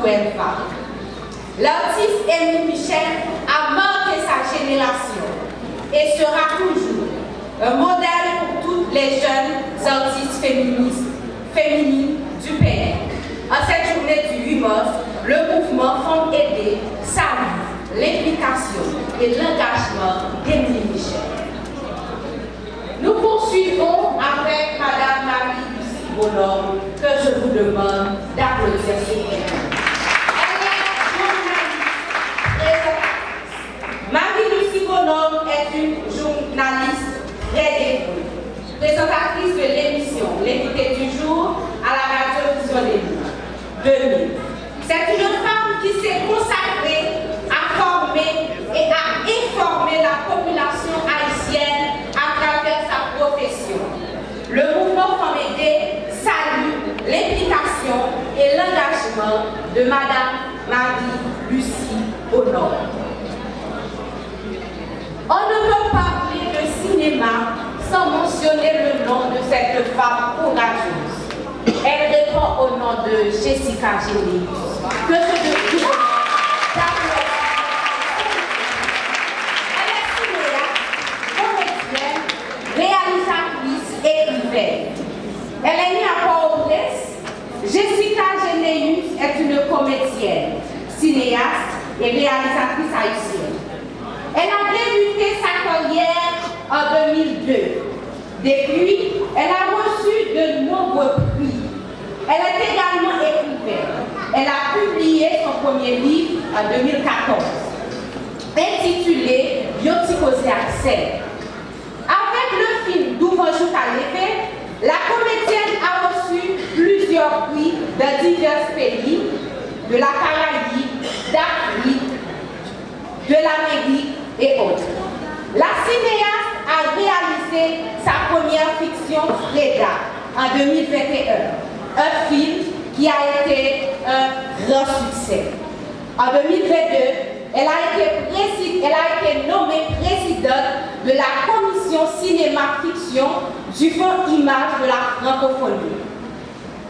où elle va. L'artiste Émile Michel a marqué sa génération et sera toujours un modèle pour toutes les jeunes artistes féminines du pays. En cette journée du 8 mars, le mouvement Femmes Aidées salue l'implication et l'engagement d'Émile Michel. Nous poursuivons avec Madame Marie-Lucie Bonhomme, que je vous demande d'applaudir sur elle. Marie-Lucie Bonhomme est une journaliste très dévouée, présentatrice de l'émission L'équité du jour à la radio-vision des 2000. C'est une femme qui s'est consacrée à former et à informer la population haïtienne à travers sa profession. Le mouvement Femmes Aidées salue l'implication et l'engagement de Madame Marie-Lucie Bonhomme. On ne peut parler de cinéma sans mentionner le nom de cette femme courageuse. Elle répond au nom de Jessica Généus, que je découvre d'applaudir. Elle est cinéaste, comédienne, réalisatrice et écrivaine. Elle est née à Port-au-Prince. Jessica Généus est une comédienne, cinéaste et réalisatrice haïtienne. Elle a débuté sa carrière en 2002. Depuis, elle a reçu de nombreux prix. Elle est également écrivaine. Elle a publié son premier livre en 2014, intitulé Bioticosé Accès. Avec le film D'Ouvrejou Calévé, la comédienne a reçu plusieurs prix de divers pays, de la Caraïbe, d'Afrique, de l'Amérique et autres. La cinéaste a réalisé sa première fiction Freda en 2021, un film qui a été un grand succès. En 2022, elle a été nommée présidente de la commission cinéma-fiction du Fonds Image de la francophonie.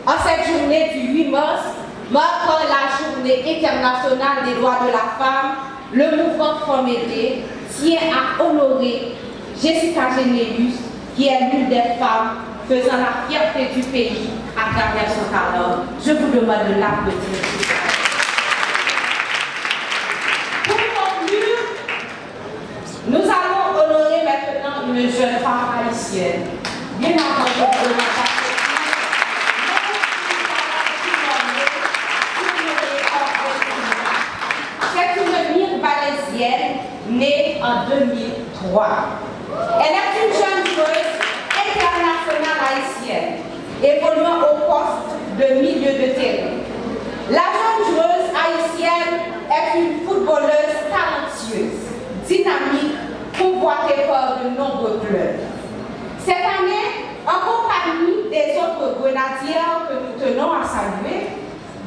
En cette journée du 8 mars, marquant la journée internationale des droits de la femme, le mouvement Femmes Aidées tient à honorer Jessica Généus, qui est l'une des femmes faisant la fierté du pays à travers son talent. Je vous demande de l'applaudir. Pour conclure, nous allons honorer maintenant une jeune femme haïtienne, bien entendu de la née en 2003. Elle est une jeune joueuse internationale haïtienne, évoluant au poste de milieu de terrain. La jeune joueuse haïtienne est une footballeuse talentueuse, dynamique, convoitée par de nombreux clubs. Cette année, en compagnie des autres grenadières que nous tenons à saluer,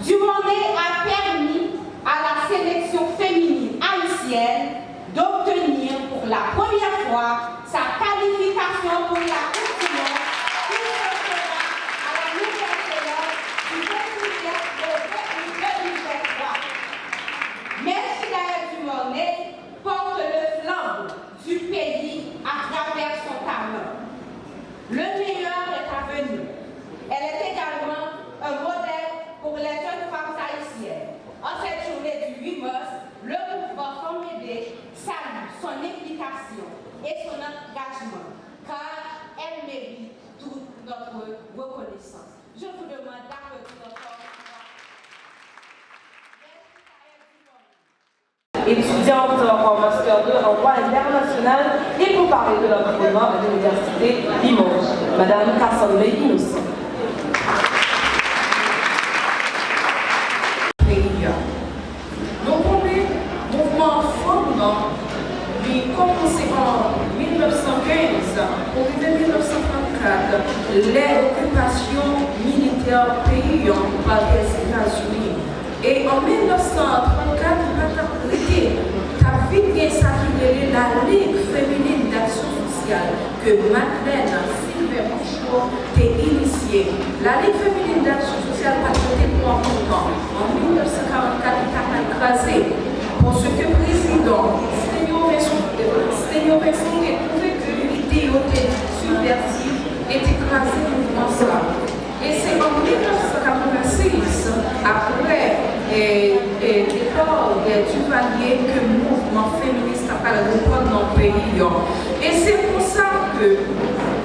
Dumondé a permis à la sélection féminine haïtienne d'obtenir pour la première fois sa qualification pour la Coupe du Monde qui se fera à la Nouvelle-Zélande du 28 au 2023. Mercedes Dumondé porte le flambeau du pays à travers son talent. Le meilleur est à venir. Elle est également un modèle pour les jeunes femmes haïtiennes. En cette journée du 8 mars, le mouvement Femmes Aidées salue son implication et son engagement, car elle mérite toute notre reconnaissance. Je vous demande d'applaudir encore. Étudiante en Master 2 en droit international et pour parler de l'environnement de l'Université Limoges, Madame Cassandre Innocent. Nos premiers mouvements fondants qui commencé en 1915 pour 1934, les occupations militaires payantes par les États-Unis. Et en 1934, il a vite s'acquérir la Ligue féminine d'action sociale que Madeleine Sylvain Bouchot a initiée. La Ligue féminine d'action sociale a été pour un temps. En 1940, écrasé. Pour ce que le président, c'est une personne qui trouvait que l'idée était subversive et écrasé le mouvement ça. Et c'est en 1986, après le départ des Duvalier, que le mouvement féministe a parlé de dans le pays. Et c'est pour ça que,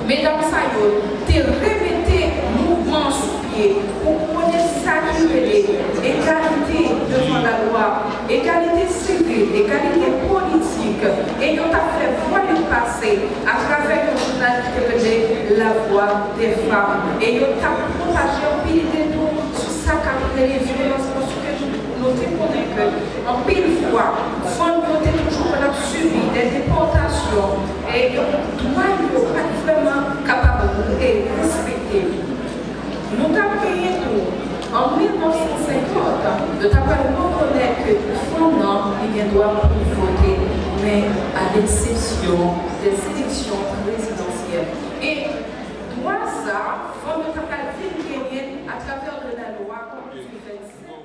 mesdames Sayo, tu remettez le mouvement sous pied pour connaître ça qui est l'égalité devant la loi, égalité civile, égalité politique. Et on a fait voir le passé à travers le journal qui s'appelait La Voix des femmes. Et on a propagé un pile de nous sur ça qu'après les violences, parce que nous connaissons qu'en pile fois, femmes ont toujours subi des déportations et nous ne sommes pas vraiment capables de respecter. Nous avons payé tout. En 1950, nous avons reconnaître que les femmes n'ont droit pour voter, mais à l'exception des élections présidentielles. Et moi, ça, il faut nous avons gagné à travers de la loi du 25.